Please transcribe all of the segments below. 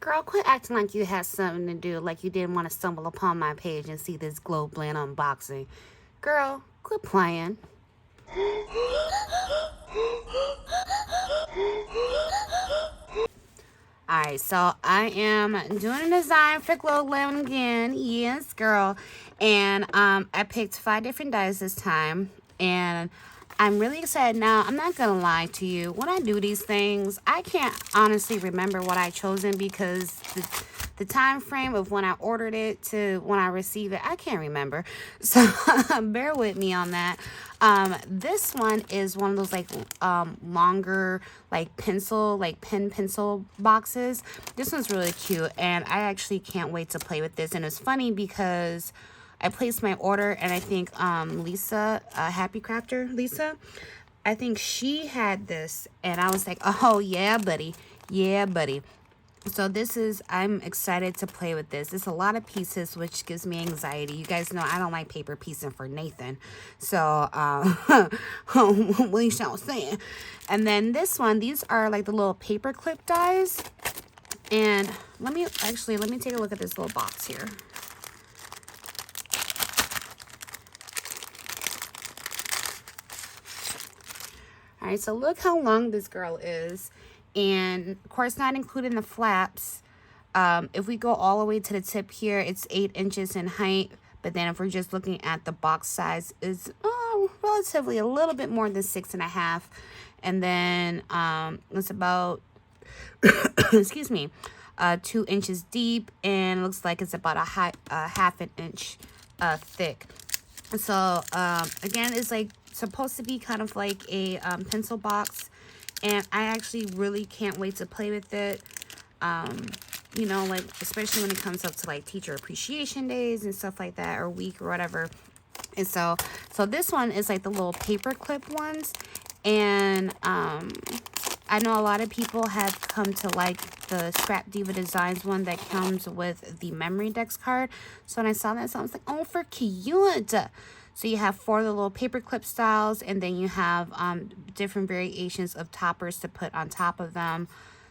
Girl, quit acting like you had something to do, like you didn't want to stumble upon my page and see this Globeland unboxing. Girl, quit playing. Alright, so I am doing a design for Globeland again. Yes, girl. And I picked 5 different dies this time. And I'm really excited now. I'm not going to lie to you. When I do these things, I can't honestly remember what I chosen because the time frame of when I ordered it to when I receive it, I can't remember. So bear with me on that. This one is one of those like longer like pen pencil boxes. This one's really cute and I actually can't wait to play with this. And it's funny because I placed my order and I think Lisa, Happy Crafter Lisa, I think she had this and I was like, oh yeah buddy, yeah buddy. So this is, I'm excited to play with this. It's a lot of pieces, which gives me anxiety. You guys know I don't like paper piecing for Nathan. So, what you shall say. And then this one, these are like the little paper clip dies. And let me take a look at this little box here. All right, so look how long this girl is. And of course, not including the flaps. If we go all the way to the tip here, it's 8 inches in height. But then if we're just looking at the box size, it's relatively a little bit more than 6.5. And then it's about, excuse me, 2 inches deep. And it looks like it's about a half an inch thick. So again, it's like supposed to be kind of like a pencil box. And I actually really can't wait to play with it. You know, like, especially when it comes up to, like, teacher appreciation days and stuff like that, or week or whatever. And so this one is, like, the little paper clip ones. And I know a lot of people have come to like the Scrap Diva Designs one that comes with the memory decks card. So when I saw that, so I was like, oh, for cute. So you have 4 of the little paper clip styles, and then you have different variations of toppers to put on top of them.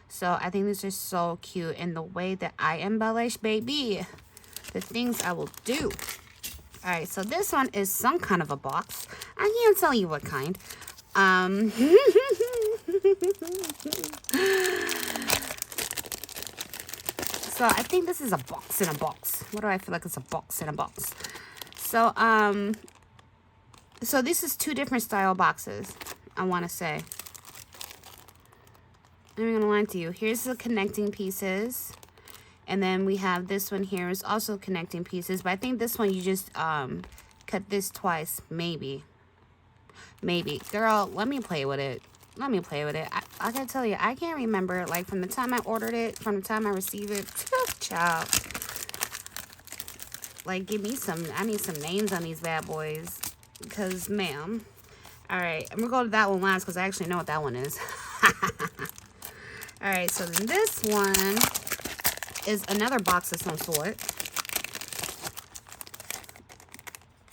So I think these are so cute, and the way that I embellish, baby, the things I will do. All right, so this one is some kind of a box. I can't tell you what kind. So I think this is a box in a box. What do I feel like it's a box in a box? So so this is 2 different style boxes, I want to say. I'm going to lie to you. Here's the connecting pieces. And then we have this one here is also connecting pieces. But I think this one you just cut this twice. Maybe. Maybe. Girl, let me play with it. Let me play with it. I gotta tell you, I can't remember. Like, from the time I ordered it, from the time I received it. Child. Like, give me some. I need some names on these bad boys. Because, ma'am. Alright, I'm gonna go to that one last because I actually know what that one is. Alright, so then this one is another box of some sort.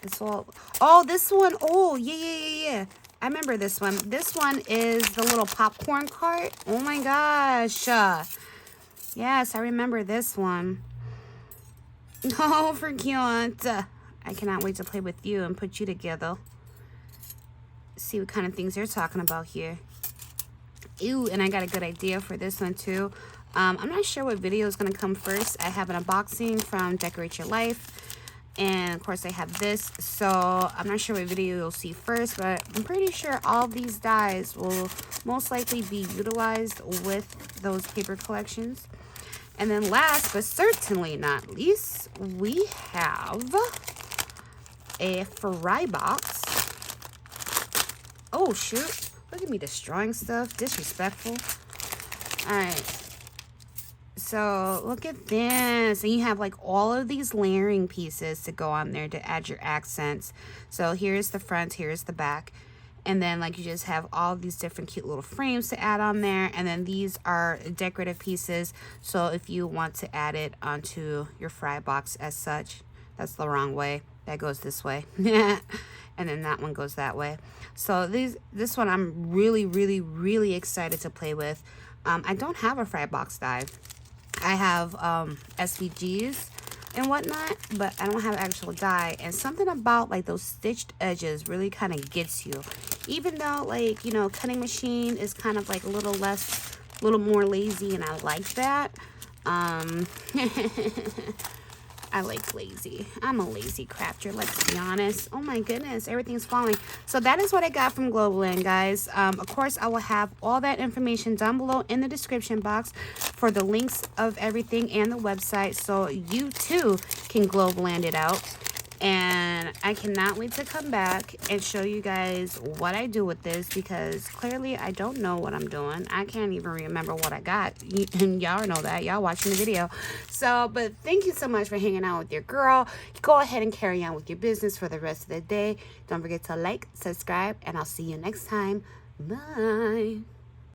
It's all... Oh, this one. Oh, yeah. I remember this one. This one is the little popcorn cart. Oh, my gosh. Yes, I remember this one. Oh, for cute. I cannot wait to play with you and put you together. See what kind of things they're talking about here. Ew, and I got a good idea for this one too. I'm not sure what video is going to come first. I have an unboxing from Decorate Your Life. And of course I have this. So I'm not sure what video you'll see first. But I'm pretty sure all these dies will most likely be utilized with those paper collections. And then last but certainly not least, we have a fry box. Oh shoot, look at me destroying stuff. Disrespectful. Alright, so look at this. And you have like all of these layering pieces to go on there to add your accents. So here's the front, here's the back, and then like you just have all these different cute little frames to add on there. And then these are decorative pieces, so if you want to add it onto your fry box as such. That's the wrong way. That goes this way. And then that one goes that way. So this one I'm really excited to play with. I don't have a fry box die. I have SVGs and whatnot, but I don't have actual dye. And something about like those stitched edges really kind of gets you. Even though, like, you know, cutting machine is kind of like a little more lazy, and I like that. I like lazy. I'm a lazy crafter, let's be honest. Oh my goodness, everything's falling. So that is what I got from Globeland, guys. Of course, I will have all that information down below in the description box for the links of everything and the website, so you too can Globeland it out. And I cannot wait to come back and show you guys what I do with this, because clearly I don't know what I'm doing. I can't even remember what I got. And y'all know that. Y'all watching the video. So, but thank you so much for hanging out with your girl. Go ahead and carry on with your business for the rest of the day. Don't forget to like, subscribe, and I'll see you next time. Bye.